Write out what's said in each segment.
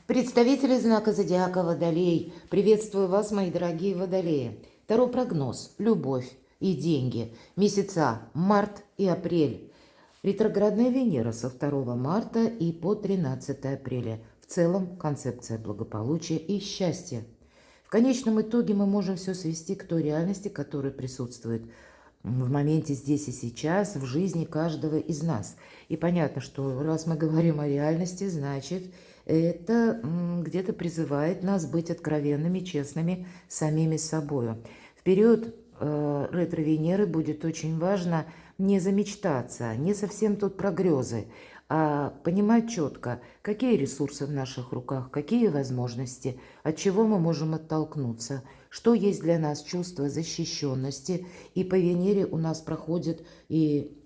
Представители знака зодиака Водолей, приветствую вас, мои дорогие Водолеи. Таро прогноз, любовь и деньги. Месяца март и апрель. Ретроградная Венера со 2 марта и по 13 апреля. В целом концепция благополучия и счастья. В конечном итоге мы можем все свести к той реальности, которая присутствует в моменте здесь и сейчас, в жизни каждого из нас. И понятно, что раз мы говорим о реальности, значит, это где-то призывает нас быть откровенными, честными самими собой. В период ретро-Венеры будет очень важно не замечтаться, не совсем тут про грезы, а понимать четко, какие ресурсы в наших руках, какие возможности, от чего мы можем оттолкнуться, что есть для нас чувство защищенности. И по Венере у нас проходит и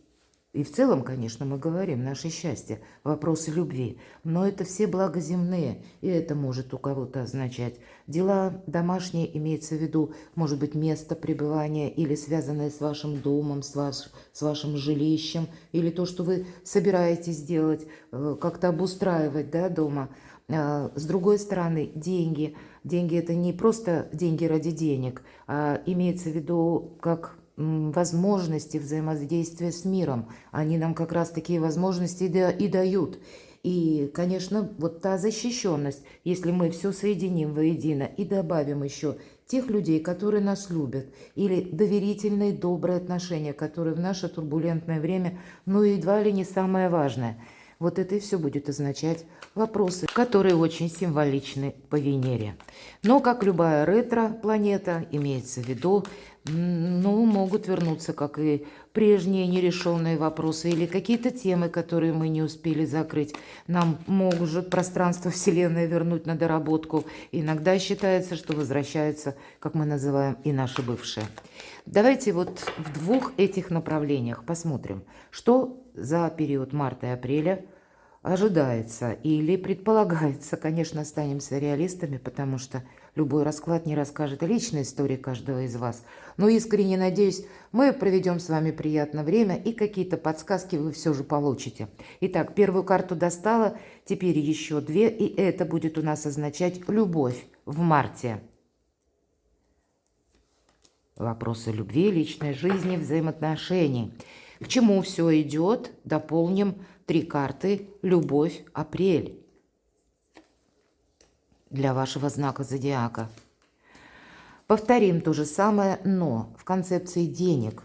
в целом, конечно, мы говорим, наше счастье, вопросы любви. Но это все блага земные, и это может у кого-то означать. Дела домашние, имеется в виду, может быть, место пребывания или связанное с вашим домом, с вашим жилищем, или то, что вы собираетесь делать, как-то обустраивать, да, дома. С другой стороны, деньги. Деньги – это не просто деньги ради денег, а имеется в виду как возможности взаимодействия с миром. Они нам как раз такие возможности и дают. И, конечно, вот та защищенность, если мы все соединим воедино и добавим еще тех людей, которые нас любят, или доверительные, добрые отношения, которые в наше турбулентное время, ну, едва ли не самое важное. Вот это и все будет означать вопросы, которые очень символичны по Венере. Но, как любая ретро-планета, имеется в виду, ну, могут вернуться, как и прежние нерешенные вопросы или какие-то темы, которые мы не успели закрыть. Нам может пространство Вселенной вернуть на доработку. Иногда считается, что возвращаются, как мы называем, и наши бывшие. Давайте вот в двух этих направлениях посмотрим, что за период марта и апреля ожидается или предполагается. Конечно, останемся реалистами, потому что любой расклад не расскажет о личной истории каждого из вас. Но искренне надеюсь, мы проведем с вами приятное время и какие-то подсказки вы все же получите. Итак, первую карту достала, теперь еще две, и это будет у нас означать любовь в марте. Вопросы любви, личной жизни, взаимоотношений. К чему все идет? Дополним 3 карты «Любовь, апрель» для вашего знака зодиака. Повторим то же самое, но в концепции денег.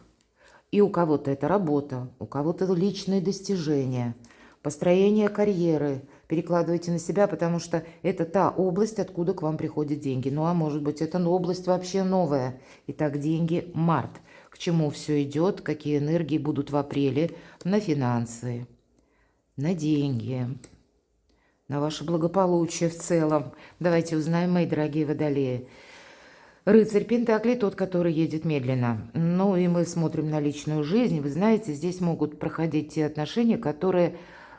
И у кого-то это работа, у кого-то личные достижения, построение карьеры. Перекладывайте на себя, потому что это та область, откуда к вам приходят деньги. Ну а может быть, это область вообще новая. Итак, деньги, март. К чему все идет, какие энергии будут в апреле на финансы, на деньги, на ваше благополучие в целом. Давайте узнаем, мои дорогие водолеи. Рыцарь Пентаклей, тот, который едет медленно. Ну и мы смотрим на личную жизнь. Вы знаете, здесь могут проходить те отношения, которые,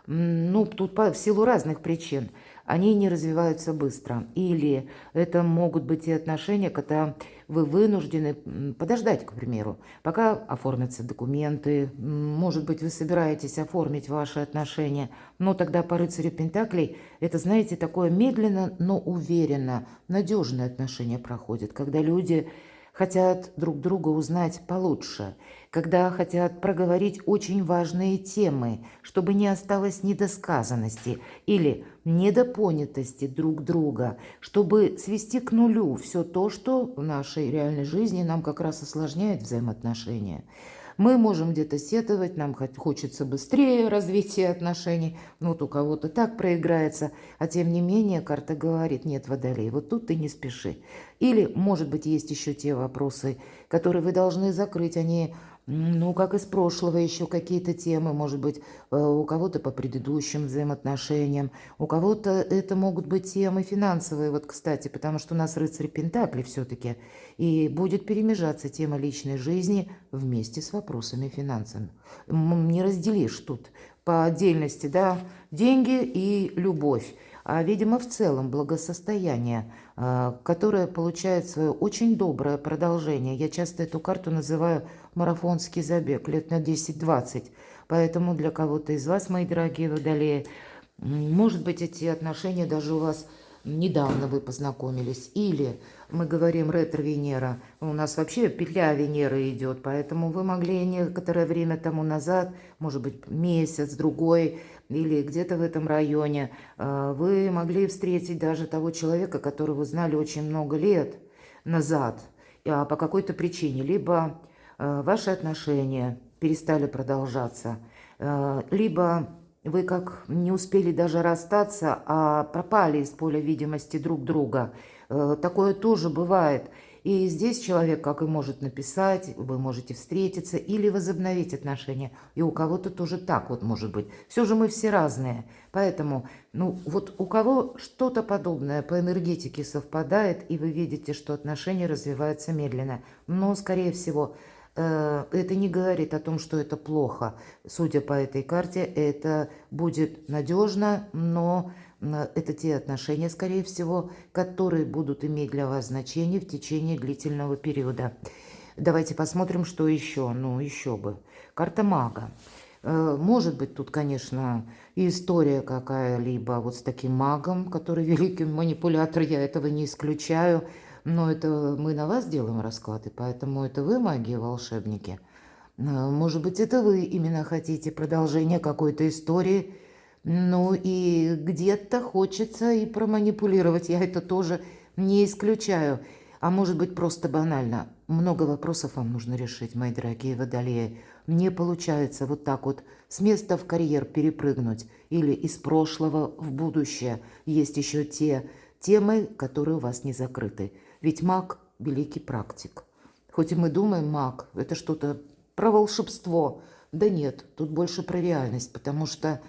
ну, тут в силу разных причин, они не развиваются быстро. Или это могут быть те отношения, когда вы вынуждены подождать, к примеру, пока оформятся документы. Может быть, вы собираетесь оформить ваши отношения. Но тогда по рыцарю Пентаклей это, знаете, такое медленно, но уверенно, надежное отношение проходит, когда люди хотят друг друга узнать получше, когда хотят проговорить очень важные темы, чтобы не осталось недосказанности или недопонятости друг друга, чтобы свести к нулю все то, что в нашей реальной жизни нам как раз осложняет взаимоотношения. Мы можем где-то сетовать, нам хочется быстрее развития отношений, вот у кого-то так проиграется, а тем не менее карта говорит: нет, водолей, вот тут ты не спеши. Или, может быть, есть еще те вопросы, которые вы должны закрыть, они, ну, как из прошлого, еще какие-то темы, может быть, у кого-то по предыдущим взаимоотношениям, у кого-то это могут быть темы финансовые, вот, кстати, потому что у нас рыцарь Пентаклей все-таки, и будет перемежаться тема личной жизни вместе с вопросами финансов. Не разделишь тут по отдельности, да, деньги и любовь, а, видимо, в целом благосостояние, которое получает свое очень доброе продолжение. Я часто эту карту называю марафонский забег лет на 10-20. Поэтому для кого-то из вас, мои дорогие водолеи, может быть, эти отношения даже у вас недавно вы познакомились, или мы говорим ретро-Венера, у нас вообще петля Венеры идет, поэтому вы могли некоторое время тому назад, может быть месяц, другой, или где-то в этом районе, вы могли встретить даже того человека, которого вы знали очень много лет назад, по какой-то причине, либо ваши отношения перестали продолжаться, либо вы как не успели даже расстаться, а пропали из поля видимости друг друга. Такое тоже бывает. И здесь человек, как и может написать, вы можете встретиться или возобновить отношения. И у кого-то тоже так вот может быть. Все же мы все разные. Поэтому, ну вот у кого что-то подобное по энергетике совпадает, и вы видите, что отношения развиваются медленно. Но, скорее всего, это не говорит о том, что это плохо. Судя по этой карте, это будет надежно, но это те отношения, скорее всего, которые будут иметь для вас значение в течение длительного периода. Давайте посмотрим, что еще. Ну, еще бы. Карта мага. Может быть, тут, конечно, и история какая-либо вот с таким магом, который великий манипулятор, я этого не исключаю. Но это мы на вас делаем расклады, поэтому это вы маги-волшебники. Может быть, это вы именно хотите продолжения какой-то истории. Ну и где-то хочется и проманипулировать. Я это тоже не исключаю. А может быть, просто банально. Много вопросов вам нужно решить, мои дорогие водолеи. Не получается вот так вот с места в карьер перепрыгнуть или из прошлого в будущее. Есть еще те темы, которые у вас не закрыты. Ведь маг – великий практик. Хоть и мы думаем, маг – это что-то про волшебство. Да нет, тут больше про реальность, потому что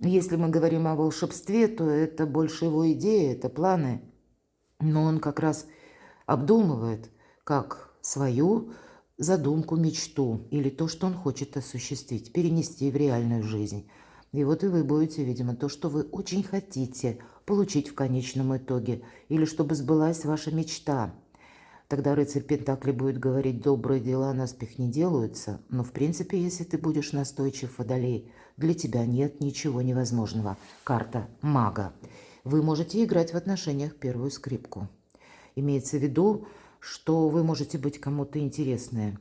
если мы говорим о волшебстве, то это больше его идеи, это планы. Но он как раз обдумывает как свою задумку, мечту или то, что он хочет осуществить, перенести в реальную жизнь. И вот и вы будете, видимо, то, что вы очень хотите получить в конечном итоге, или чтобы сбылась ваша мечта. Тогда рыцарь Пентакли будет говорить: добрые дела наспех не делаются, но в принципе, если ты будешь настойчив, водолей, для тебя нет ничего невозможного. Карта мага. Вы можете играть в отношениях первую скрипку. Имеется в виду, что вы можете быть кому-то интересны.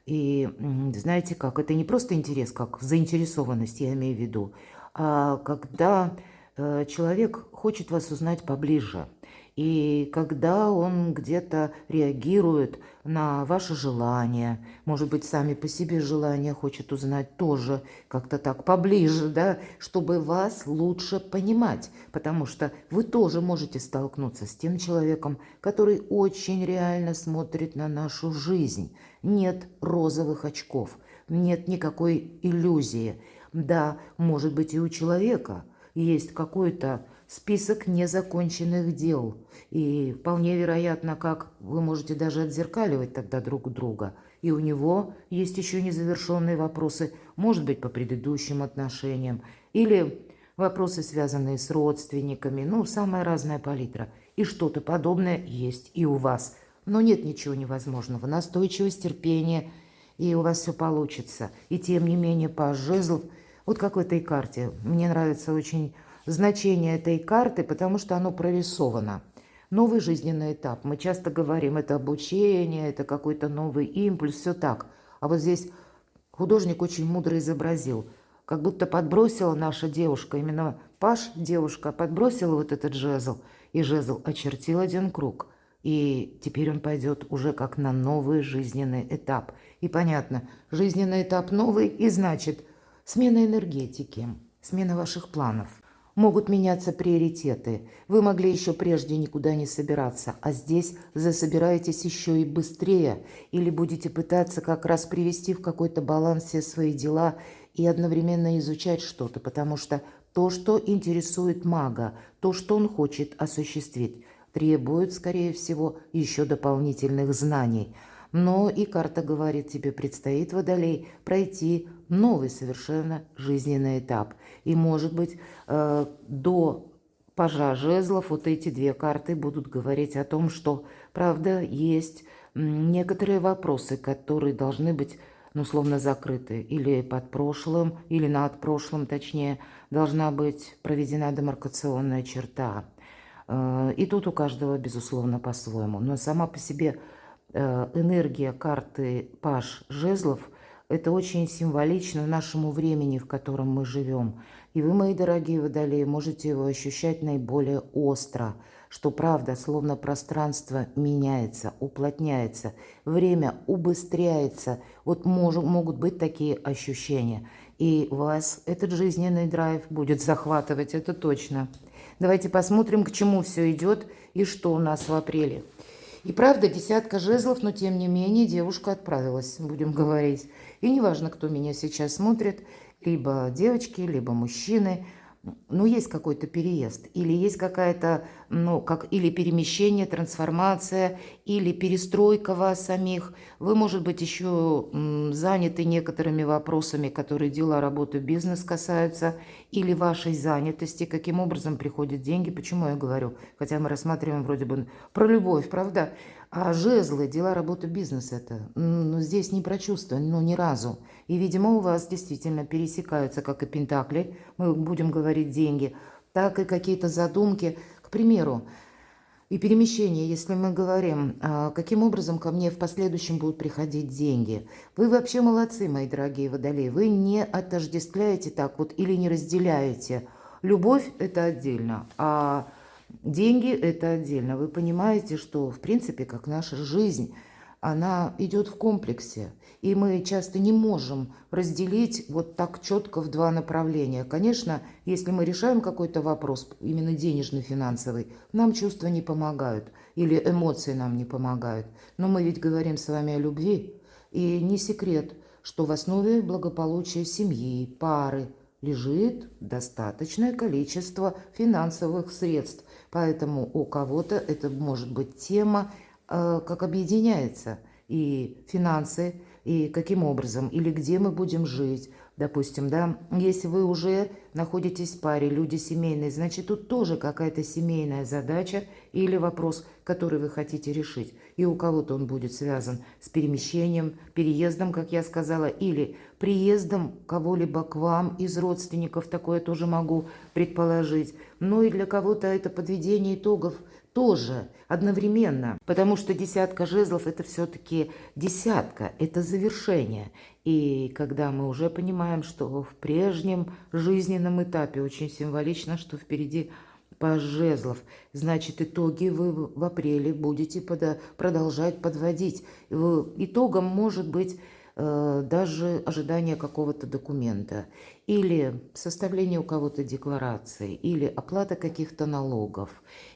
И знаете как, это не просто интерес, как заинтересованность, я имею в виду, а когда человек хочет вас узнать поближе. И когда он где-то реагирует на ваши желания, может быть, сами по себе желания хочет узнать тоже как-то так поближе, да, чтобы вас лучше понимать, потому что вы тоже можете столкнуться с тем человеком, который очень реально смотрит на нашу жизнь. Нет розовых очков, нет никакой иллюзии. Да, может быть, и у человека есть какой-то список незаконченных дел. И вполне вероятно, как вы можете даже отзеркаливать тогда друг друга. И у него есть еще незавершенные вопросы, может быть, по предыдущим отношениям, или вопросы, связанные с родственниками, ну, самая разная палитра. И что-то подобное есть и у вас. Но нет ничего невозможного. Настойчивость, терпение, и у вас все получится. И тем не менее, паж жезлов, вот как в этой карте. Мне нравится очень значение этой карты, потому что оно прорисовано. Новый жизненный этап. Мы часто говорим, это обучение, это какой-то новый импульс, все так. А вот здесь художник очень мудро изобразил. Как будто подбросила наша девушка, именно паж девушка, подбросила вот этот жезл, и жезл очертил один круг. И теперь он пойдет уже как на новый жизненный этап. И понятно, жизненный этап новый, и значит смена энергетики, смена ваших планов. Могут меняться приоритеты. Вы могли еще прежде никуда не собираться, а здесь засобираетесь еще и быстрее. Или будете пытаться как раз привести в какой-то баланс все свои дела и одновременно изучать что-то, потому что то, что интересует мага, то, что он хочет осуществить, требует, скорее всего, еще дополнительных знаний. Но и карта говорит, тебе предстоит, водолей, пройти новый совершенно жизненный этап. И, может быть, до пажа жезлов вот эти две карты будут говорить о том, что, правда, есть некоторые вопросы, которые должны быть, ну, словно закрыты. Или под прошлым, или над прошлым, точнее, должна быть проведена демаркационная черта. И тут у каждого, безусловно, по-своему. Но сама по себе энергия карты Паж Жезлов – это очень символично нашему времени, в котором мы живем. И вы, мои дорогие водолеи, можете его ощущать наиболее остро, что правда, словно пространство меняется, уплотняется, время убыстряется. Вот могут быть такие ощущения. И вас этот жизненный драйв будет захватывать, это точно. Давайте посмотрим, к чему все идет и что у нас в апреле. И правда, десятка жезлов, но тем не менее девушка отправилась, будем говорить. И неважно, кто меня сейчас смотрит, либо девочки, либо мужчины, ну, есть какой-то переезд, или есть какая-то, ну, или перемещение, трансформация, или перестройка вас самих. Вы, может быть, еще заняты некоторыми вопросами, которые дела, работы, бизнес касаются, или вашей занятости, каким образом приходят деньги, почему я говорю, хотя мы рассматриваем вроде бы про любовь, правда? А жезлы, дела, работа, бизнес это, здесь не прочувствовано, ну, ни разу. И, видимо, у вас действительно пересекаются, как и пентакли, мы будем говорить деньги, так и какие-то задумки, к примеру, и перемещение, если мы говорим, каким образом ко мне в последующем будут приходить деньги. Вы вообще молодцы, мои дорогие водолеи, вы не отождествляете так вот или не разделяете. Любовь – это отдельно, а деньги – это отдельно. Вы понимаете, что, в принципе, как наша жизнь, она идет в комплексе. И мы часто не можем разделить вот так четко в два направления. Конечно, если мы решаем какой-то вопрос, именно денежный, финансовый, нам чувства не помогают или эмоции нам не помогают. Но мы ведь говорим с вами о любви. И не секрет, что в основе благополучия семьи, пары лежит достаточное количество финансовых средств. Поэтому у кого-то это может быть тема, как объединяется и финансы, и каким образом, или где мы будем жить. Допустим, да, если вы уже находитесь в паре, люди семейные, значит, тут тоже какая-то семейная задача или вопрос, который вы хотите решить. И у кого-то он будет связан с перемещением, переездом, как я сказала, или приездом кого-либо к вам из родственников, такое тоже могу предположить. Ну и для кого-то это подведение итогов тоже одновременно, потому что десятка жезлов – это все-таки десятка, это завершение. И когда мы уже понимаем, что в прежнем жизненном этапе очень символично, что впереди Паж жезлов, значит, итоги вы в апреле будете продолжать подводить. Итогом может быть даже ожидание какого-то документа, или составление у кого-то декларации, или оплата каких-то налогов,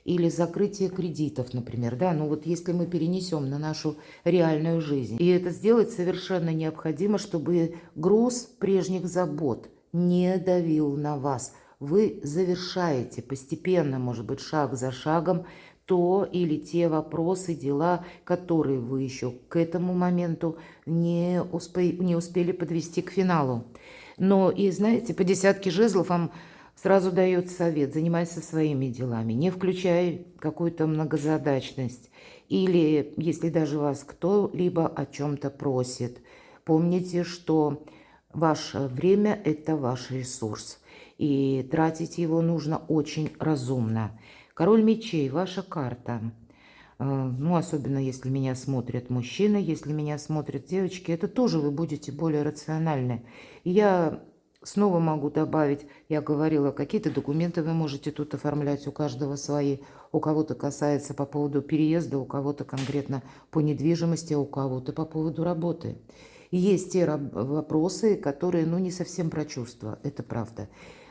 или закрытие кредитов, например. Да, ну вот если мы перенесем на нашу реальную жизнь, и это сделать совершенно необходимо, чтобы груз прежних забот не давил на вас. Вы завершаете постепенно, может быть, шаг за шагом, то или те вопросы, дела, которые вы еще к этому моменту не успели подвести к финалу. Но и знаете, по десятке жезлов вам сразу дает совет: занимайся своими делами, не включай какую-то многозадачность. Или если даже вас кто-либо о чем-то просит, помните, что ваше время – это ваш ресурс, и тратить его нужно очень разумно. Король мечей – ваша карта. Ну, особенно если меня смотрят мужчины, если меня смотрят девочки, это тоже вы будете более рациональны. И я снова могу добавить, я говорила, какие-то документы вы можете тут оформлять, у каждого свои. У кого-то касается по поводу переезда, у кого-то конкретно по недвижимости, а у кого-то по поводу работы. И есть те вопросы, которые, ну, не совсем про чувства, это правда.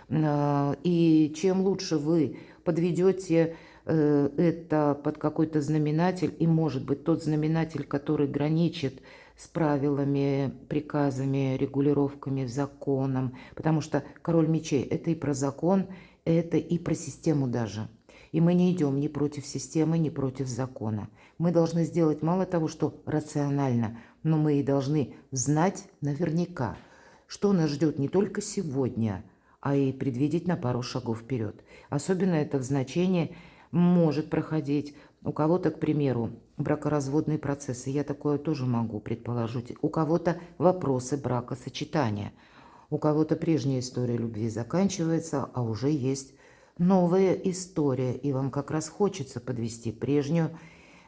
И чем лучше вы подведете это под какой-то знаменатель, и может быть тот знаменатель, который граничит с правилами, приказами, регулировками, законом, потому что король мечей – это и про закон, это и про систему даже. И мы не идем ни против системы, ни против закона. Мы должны сделать мало того, что рационально, но мы и должны знать наверняка, что нас ждет не только сегодня, а и предвидеть на пару шагов вперед. Особенно это в значении может проходить у кого-то, к примеру, бракоразводные процессы. Я такое тоже могу предположить. У кого-то вопросы бракосочетания. У кого-то прежняя история любви заканчивается, а уже есть новая история, и вам как раз хочется подвести прежнюю,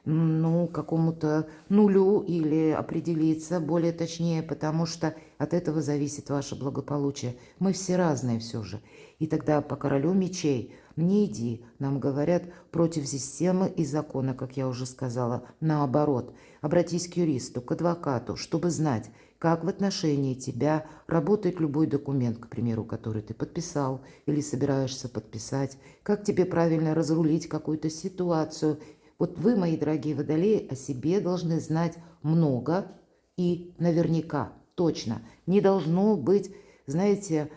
ну, какому-то нулю или определиться более точнее, потому что от этого зависит ваше благополучие. Мы все разные все же. И тогда по королю мечей не иди, нам говорят, против системы и закона, как я уже сказала. Наоборот, обратись к юристу, к адвокату, чтобы знать, как в отношении тебя работает любой документ, к примеру, который ты подписал или собираешься подписать, как тебе правильно разрулить какую-то ситуацию. Вот вы, мои дорогие водолеи, о себе должны знать много и наверняка, точно. Не должно быть, знаете,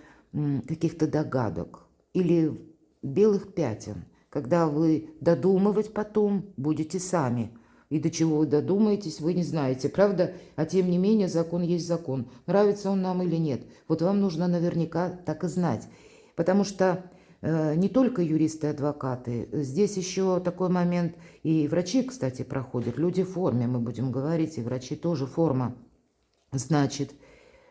каких-то догадок или белых пятен, когда вы додумывать потом будете сами. И до чего вы додумаетесь, вы не знаете, правда? А тем не менее, закон есть закон. Нравится он нам или нет. Вот вам нужно наверняка так и знать. Потому что не только юристы и адвокаты. Здесь еще такой момент. И врачи, кстати, проходят. Люди в форме, мы будем говорить. И врачи тоже форма. Значит,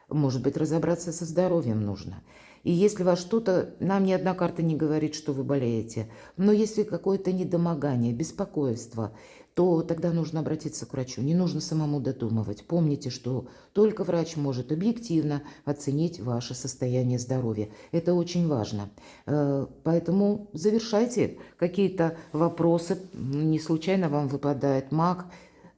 может быть, разобраться со здоровьем нужно. И если вас что-то, нам ни одна карта не говорит, что вы болеете, но если какое-то недомогание, беспокойство, то тогда нужно обратиться к врачу. Не нужно самому додумывать. Помните, что только врач может объективно оценить ваше состояние здоровья. Это очень важно. Поэтому завершайте какие-то вопросы. Не случайно вам выпадает маг.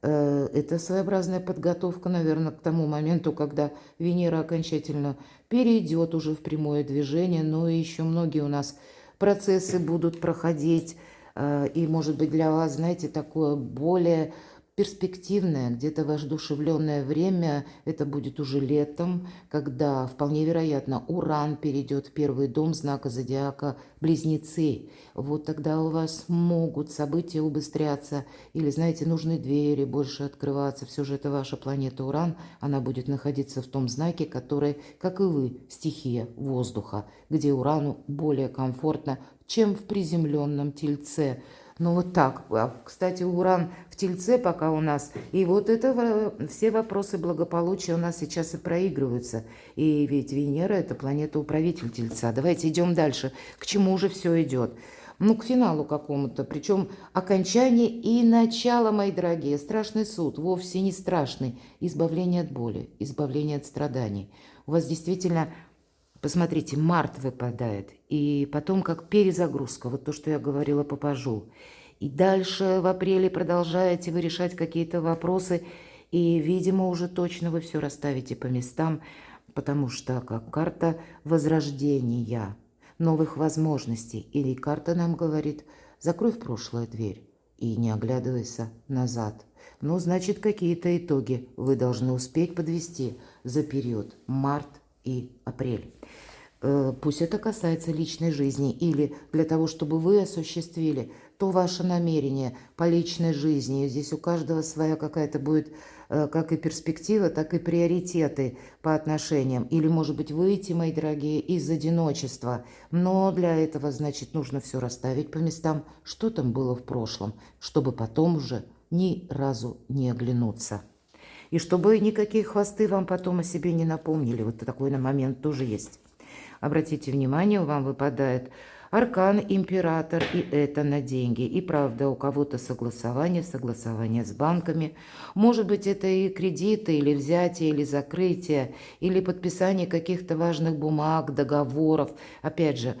Это своеобразная подготовка, наверное, к тому моменту, когда Венера окончательно перейдет уже в прямое движение, но и еще многие у нас процессы будут проходить, и, может быть, для вас, знаете, такое более перспективное, где-то воодушевленное время, это будет уже летом, когда вполне вероятно Уран перейдет в первый дом знака зодиака Близнецы. Вот тогда у вас могут события убыстряться, или, знаете, нужны двери больше открываться. Все же это ваша планета Уран, она будет находиться в том знаке, который, как и вы, стихия воздуха, где Урану более комфортно, чем в приземленном Тельце. Ну вот так. Кстати, Уран в Тельце пока у нас. И вот это все вопросы благополучия у нас сейчас и проигрываются. И ведь Венера – это планета-управитель Тельца. Давайте идем дальше. К чему же все идет? Ну, к финалу какому-то. Причем окончание и начало, мои дорогие. Страшный суд. Вовсе не страшный. Избавление от боли, избавление от страданий. У вас действительно... Посмотрите, март выпадает, и потом как перезагрузка, вот то, что я говорила по пажу. И дальше в апреле продолжаете вы решать какие-то вопросы, и, видимо, уже точно вы все расставите по местам, потому что как карта возрождения, новых возможностей, или карта нам говорит, закрой в прошлое дверь и не оглядывайся назад. Ну, значит, какие-то итоги вы должны успеть подвести за период март и апрель. Пусть это касается личной жизни или для того, чтобы вы осуществили то ваше намерение по личной жизни. Здесь у каждого своя какая-то будет как и перспектива, так и приоритеты по отношениям. Или, может быть, выйти, мои дорогие, из одиночества. Но для этого, значит, нужно все расставить по местам, что там было в прошлом, чтобы потом уже ни разу не оглянуться. И чтобы никакие хвосты вам потом о себе не напомнили. Вот такой на момент тоже есть. Обратите внимание, вам выпадает аркан, император, и это на деньги. И правда, у кого-то согласование с банками. Может быть, это и кредиты, или взятие, или закрытие, или подписание каких-то важных бумаг, договоров. Опять же,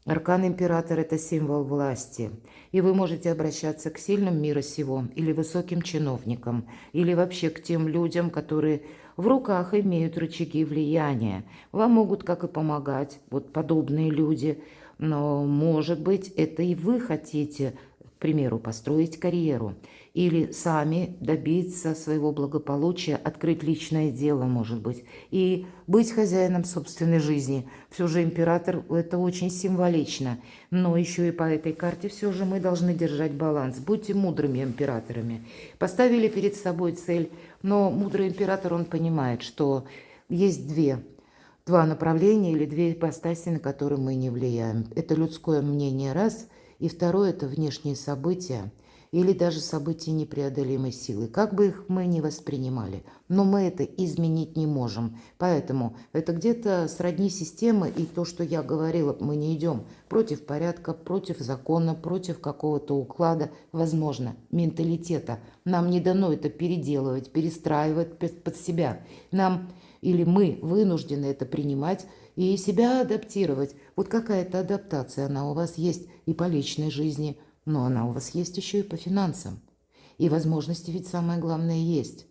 аркан император – это символ власти. И вы можете обращаться к сильным мира сего, или высоким чиновникам, или вообще к тем людям, которые в руках имеют рычаги влияния. Вам могут как и помогать вот подобные люди, но, может быть, это и вы хотите, к примеру, построить карьеру или сами добиться своего благополучия, открыть личное дело, может быть, и быть хозяином собственной жизни. Все же император – это очень символично, но еще и по этой карте все же мы должны держать баланс. Будьте мудрыми императорами. Поставили перед собой цель, но мудрый император, он понимает, что есть два направления или две ипостаси, на которые мы не влияем. Это людское мнение раз, И второе – это внешние события или даже события непреодолимой силы. Как бы их мы ни воспринимали, но мы это изменить не можем. Поэтому это где-то сродни системы, и то, что я говорила, мы не идем против порядка, против закона, против какого-то уклада, возможно, менталитета. Нам не дано это переделывать, перестраивать под себя. Нам или мы вынуждены это принимать и себя адаптировать. Вот какая-то адаптация, она у вас есть и по личной жизни, но она у вас есть еще и по финансам. И возможности ведь самое главное есть.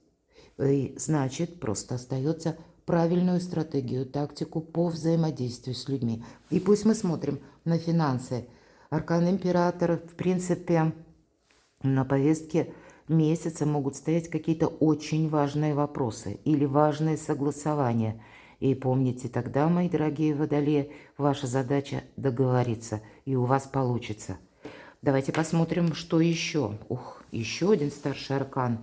И значит, просто остается правильную стратегию, тактику по взаимодействию с людьми. И пусть мы смотрим на финансы. Аркан Императора, в принципе, на повестке месяца могут стоять какие-то очень важные вопросы или важные согласования. И помните, тогда, мои дорогие водолеи, ваша задача договориться, и у вас получится. Давайте посмотрим, что еще. Ух, еще один старший аркан.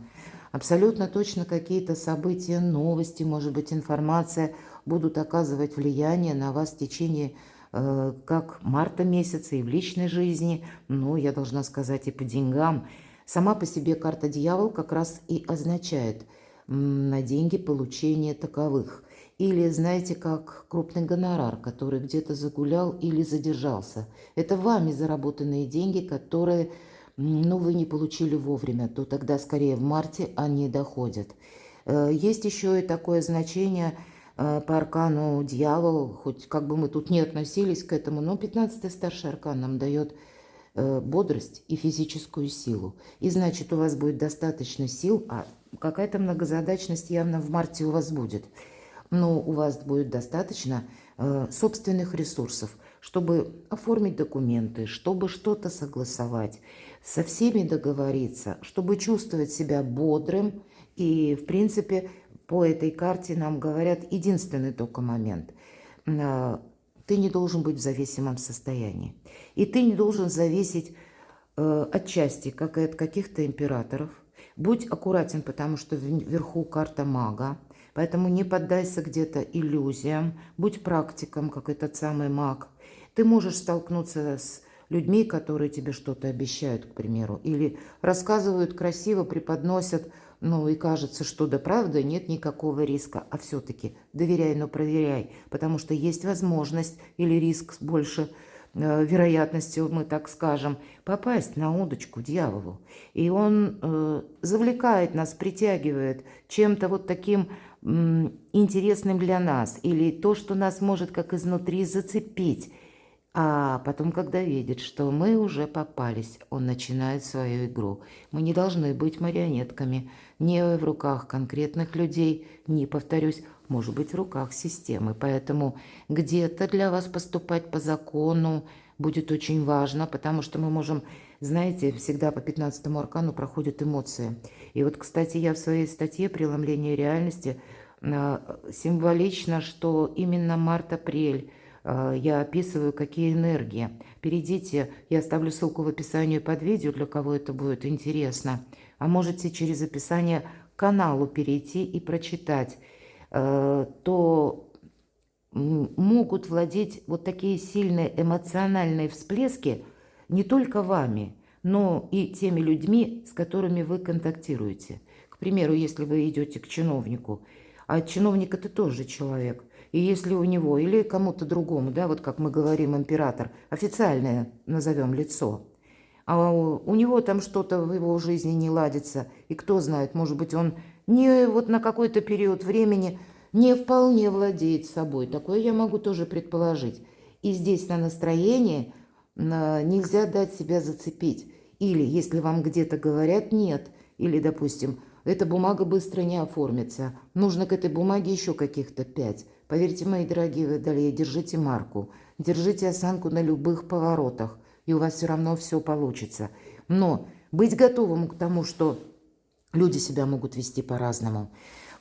Абсолютно точно какие-то события, новости, может быть, информация будут оказывать влияние на вас в течение как марта месяца и в личной жизни. Ну, я должна сказать, и по деньгам. Сама по себе карта дьявол как раз и означает на деньги получение таковых. Или, знаете, как крупный гонорар, который где-то загулял или задержался. Это вами заработанные деньги, которые, вы не получили вовремя, то тогда скорее в марте они доходят. Есть еще и такое значение по аркану дьявол, хоть как бы мы тут не относились к этому, но 15-й старший аркан нам дает бодрость и физическую силу. И значит, у вас будет достаточно сил, а какая-то многозадачность явно в марте у вас будет. Но у вас будет достаточно собственных ресурсов, чтобы оформить документы, чтобы что-то согласовать, со всеми договориться, чтобы чувствовать себя бодрым. И, в принципе, по этой карте нам говорят единственный только момент. Ты не должен быть в зависимом состоянии. И ты не должен зависеть отчасти, как и от каких-то императоров. Будь аккуратен, потому что вверху карта мага. Поэтому не поддайся где-то иллюзиям. Будь практиком, как этот самый маг. Ты можешь столкнуться с людьми, которые тебе что-то обещают, к примеру. Или рассказывают красиво, преподносят. И кажется, что да правда, нет никакого риска. А все-таки доверяй, но проверяй. Потому что есть возможность или риск с большей вероятностью, мы так скажем, попасть на удочку дьяволу. И он завлекает нас, притягивает чем-то вот таким интересным для нас. Или то, что нас может как изнутри зацепить. А потом, когда видит, что мы уже попались, он начинает свою игру. Мы не должны быть марионетками ни в руках конкретных людей, ни, повторюсь, может быть, в руках системы. Поэтому где-то для вас поступать по закону будет очень важно, потому что мы можем, знаете, всегда по 15-му аркану проходят эмоции. И вот, кстати, я в своей статье «Преломление реальности» символично, что именно март-апрель я описываю, какие энергии. Перейдите, я оставлю ссылку в описании под видео, для кого это будет интересно. А можете через описание к каналу перейти и прочитать. То могут владеть вот такие сильные эмоциональные всплески не только вами, но и теми людьми, с которыми вы контактируете. К примеру, если вы идете к чиновнику, а чиновник это тоже человек, и если у него или кому-то другому, да, вот как мы говорим, император, официальное назовем лицо, а у него там что-то в его жизни не ладится, и кто знает, может быть, он не вот на какой-то период времени не вполне владеет собой. Такое я могу тоже предположить. И здесь на настроение нельзя дать себя зацепить. Или если вам где-то говорят «нет», или, допустим, эта бумага быстро не оформится, нужно к этой бумаге еще каких-то 5. Поверьте, мои дорогие водолеи, держите марку, держите осанку на любых поворотах, и у вас все равно все получится. Но быть готовым к тому, что люди себя могут вести по-разному.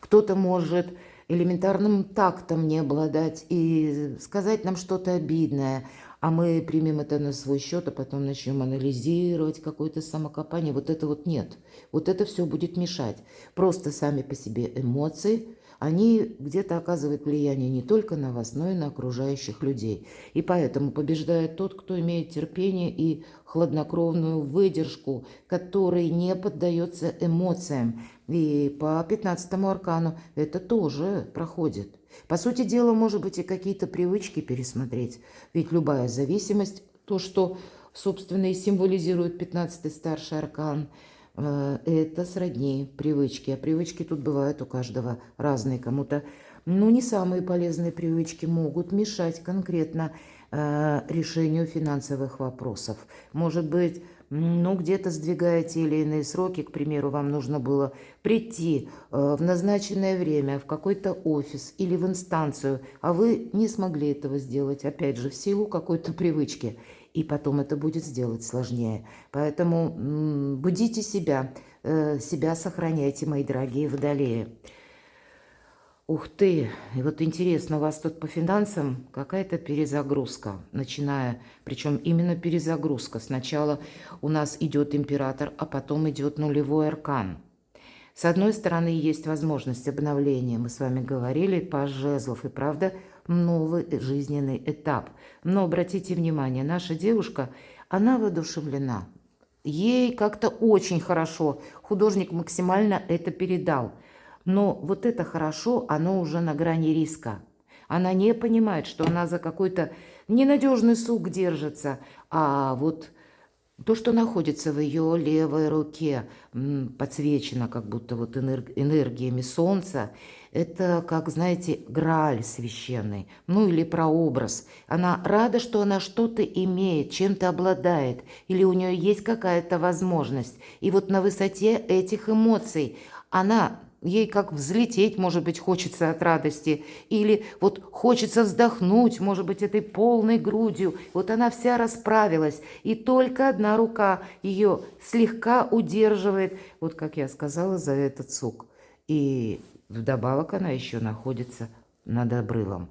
Кто-то может элементарным тактом не обладать и сказать нам что-то обидное, а мы примем это на свой счет, а потом начнем анализировать какое-то самокопание. Вот это вот нет. Вот это все будет мешать. Просто сами по себе эмоции, они где-то оказывают влияние не только на вас, но и на окружающих людей. И поэтому побеждает тот, кто имеет терпение и хладнокровную выдержку, который не поддается эмоциям. И по 15-му аркану это тоже проходит. По сути дела, может быть, и какие-то привычки пересмотреть. Ведь любая зависимость, то, что, собственно, и символизирует 15-й старший аркан, это сродни привычки. А привычки тут бывают у каждого разные. Кому-то, ну, не самые полезные привычки могут мешать конкретно решению финансовых вопросов. Может быть, ну, где-то сдвигая те или иные сроки, к примеру, вам нужно было прийти в назначенное время в какой-то офис или в инстанцию, а вы не смогли этого сделать, опять же, в силу какой-то привычки. И потом это будет сделать сложнее. Поэтому будите себя, себя сохраняйте, мои дорогие водолеи. Ух ты, и вот интересно, у вас тут по финансам какая-то перезагрузка, начиная, причем именно перезагрузка. Сначала у нас идет император, а потом идет нулевой аркан. С одной стороны, есть возможность обновления, мы с вами говорили, паж жезлов, и правда, новый жизненный этап. Но обратите внимание, наша девушка, она воодушевлена. Ей как-то очень хорошо, художник максимально это передал. Но вот это хорошо, оно уже на грани риска. Она не понимает, что она за какой-то ненадежный сук держится, а вот то, что находится в ее левой руке, подсвечено как будто вот энергиями солнца, это, как, знаете, Грааль священный, ну или прообраз. Она рада, что она что-то имеет, чем-то обладает, или у нее есть какая-то возможность. И вот на высоте этих эмоций она... Ей как взлететь, может быть, хочется от радости. Или вот хочется вздохнуть, может быть, этой полной грудью. Вот она вся расправилась. И только одна рука ее слегка удерживает, вот как я сказала, за этот сук. И вдобавок она еще находится над обрывом.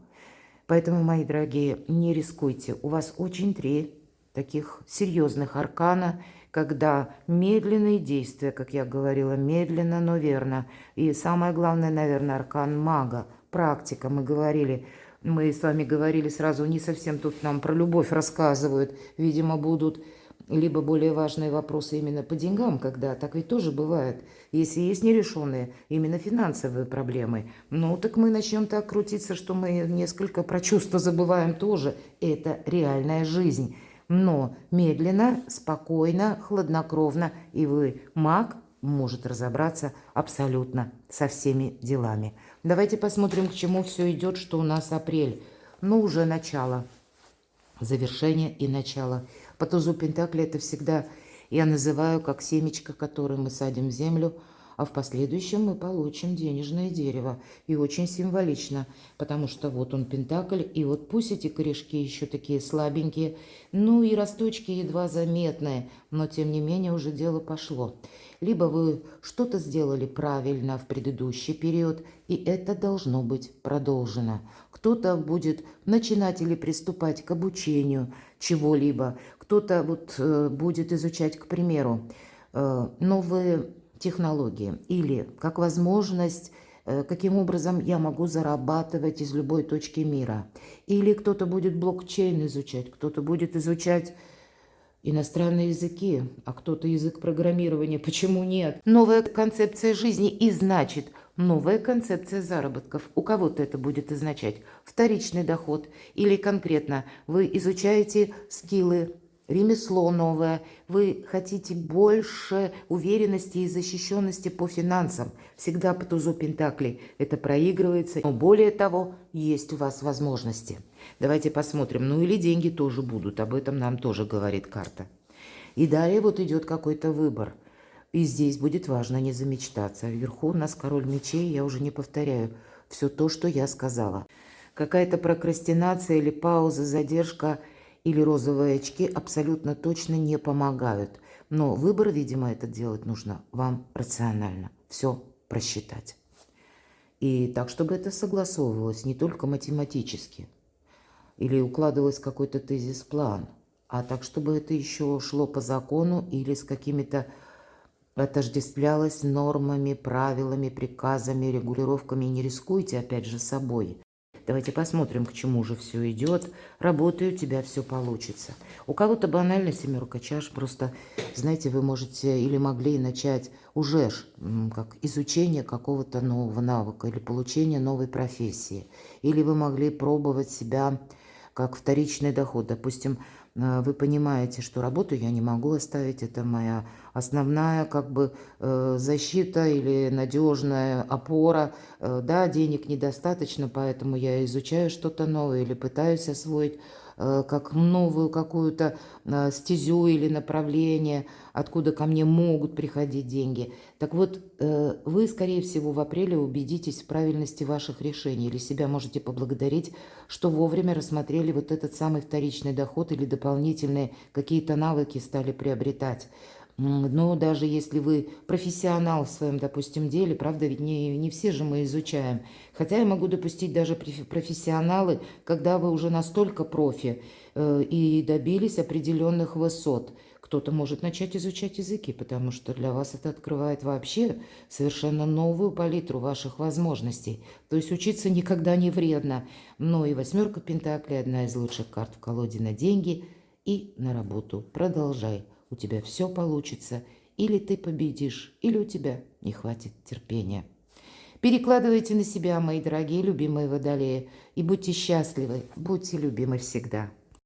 Поэтому, мои дорогие, не рискуйте. У вас очень 3 таких серьезных аркана, когда медленные действия, как я говорила, медленно, но верно. И самое главное, наверное, аркан мага, практика. Мы с вами говорили сразу, не совсем тут нам про любовь рассказывают. Видимо, будут либо более важные вопросы именно по деньгам, когда так ведь тоже бывает. Если есть нерешенные именно финансовые проблемы, ну так мы начнем так крутиться, что мы несколько про чувства забываем тоже. Это реальная жизнь. Но медленно, спокойно, хладнокровно, и вы, маг, может разобраться абсолютно со всеми делами. Давайте посмотрим, к чему все идет, что у нас апрель. Ну, уже начало, завершение и начало. По тузу Пентакли это всегда я называю как семечко, которое мы садим в землю, а в последующем мы получим денежное дерево. И очень символично, потому что вот он Пентакль, и вот пусть эти корешки еще такие слабенькие, ну и росточки едва заметные, но тем не менее уже дело пошло. Либо вы что-то сделали правильно в предыдущий период, и это должно быть продолжено. Кто-то будет начинать или приступать к обучению чего-либо, кто-то вот будет изучать, к примеру, новые технологии или как возможность, каким образом я могу зарабатывать из любой точки мира. Или кто-то будет блокчейн изучать, кто-то будет изучать иностранные языки, а кто-то язык программирования. Почему нет? Новая концепция жизни и значит новая концепция заработков. У кого-то это будет означать вторичный доход или конкретно вы изучаете скиллы, ремесло новое, вы хотите больше уверенности и защищенности по финансам. Всегда по тузу Пентаклей это проигрывается, но более того, есть у вас возможности. Давайте посмотрим. Ну или деньги тоже будут, об этом нам тоже говорит карта. И далее вот идет какой-то выбор. И здесь будет важно не замечтаться. Вверху у нас король мечей, я уже не повторяю все то, что я сказала. Какая-то прокрастинация или пауза, задержка или розовые очки абсолютно точно не помогают. Но выбор, видимо, это делать нужно вам рационально. Все просчитать. И так, чтобы это согласовывалось не только математически или укладывалось в какой-то тезис-план, а так, чтобы это еще шло по закону или с какими-то отождествлялось нормами, правилами, приказами, регулировками. И не рискуйте, опять же, собой. Давайте посмотрим, к чему же все идет. Работай, у тебя все получится. У кого-то банально семерка чаш. Просто, знаете, вы можете или могли начать уже как изучение какого-то нового навыка или получение новой профессии. Или вы могли пробовать себя как вторичный доход. Допустим, вы понимаете, что работу я не могу оставить, это моя основная как бы защита или надежная опора. Да, денег недостаточно, поэтому я изучаю что-то новое или пытаюсь освоить как новую какую-то стезю или направление, откуда ко мне могут приходить деньги. Так вот, вы, скорее всего, в апреле убедитесь в правильности ваших решений или себя можете поблагодарить, что вовремя рассмотрели вот этот самый вторичный доход или дополнительные какие-то навыки стали приобретать. Но даже если вы профессионал в своем, допустим, деле, правда, ведь не все же мы изучаем. Хотя я могу допустить даже профессионалы, когда вы уже настолько профи и добились определенных высот. Кто-то может начать изучать языки, потому что для вас это открывает вообще совершенно новую палитру ваших возможностей. То есть учиться никогда не вредно. Но и восьмерка пентаклей – одна из лучших карт в колоде на деньги и на работу. Продолжай. У тебя все получится. Или ты победишь, или у тебя не хватит терпения. Перекладывайте на себя, мои дорогие, любимые водолеи, и будьте счастливы, будьте любимы всегда.